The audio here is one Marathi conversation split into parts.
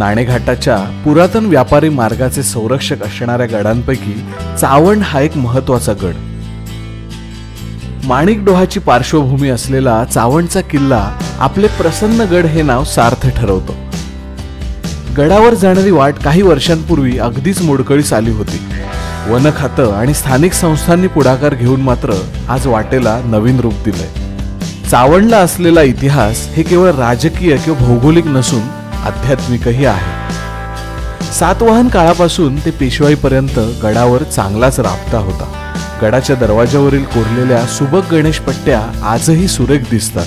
नाणेघाटाच्या पुरातन व्यापारी मार्गाचे संरक्षक असणाऱ्या गडांपैकी चावंड हा एक महत्वाचा गड. माणिकडोहाची पार्श्वभूमी असलेला चावंडचा किल्ला आपले प्रसन्नगड हे नाव सार्थ ठरवतो. गडावर जाणारी वाट काही वर्षांपूर्वी अगदीच मोडकळीस आली होती. वन खातं आणि स्थानिक संस्थांनी पुढाकार घेऊन मात्र आज वाटेला नवीन रूप दिलंय. चावंडला असलेला इतिहास हे केवळ राजकीय किंवा भौगोलिक नसून आध्यात्मिकही आहे. सातवाहन काळापासून ते पेशवाईपर्यंत गडावर चांगलाच राबता होता. गडाच्या दरवाजावरील कोरलेल्या सुबक गणेश पट्ट्या आजही सुरेख दिसतात.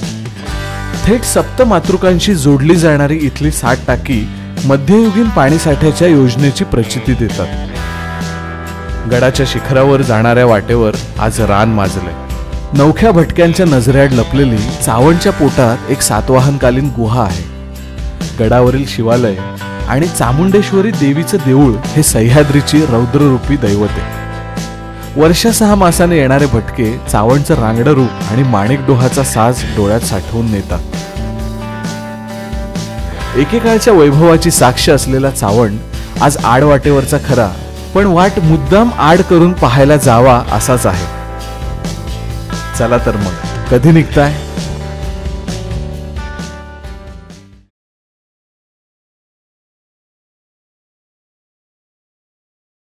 थेट सप्तमातृकांशी जोडली जाणारी इथली 60 टाकी मध्ययुगीन पाणीसाठ्याच्या योजनेची प्रचिती देतात. गडाच्या शिखरावर जाणाऱ्या वाटेवर आज रान माजलंय. नवख्या भटक्यांच्या नजरेआड लपलेली चावंडच्या पोटात एक सातवाहनकालीन गुहा आहे. गडावरील शिवालय आणि चामुंडेश्वरी देवीचं देऊळ हे सह्याद्रीची रौद्ररूपी दैवत आहे. वर्षा 6 मासाने येणारे भटके चावंडचं रांगडं रूप आणि माणिकडोहाचा साज डोळ्यात साठवून नेतात. एकेकाळच्या वैभवाची साक्ष असलेला चावंड आज आडवाटेवरचा खरा, पण वाट मुद्दाम आड करून पाहायला जावा असाच आहे. चला तर मग, कधी निघताय?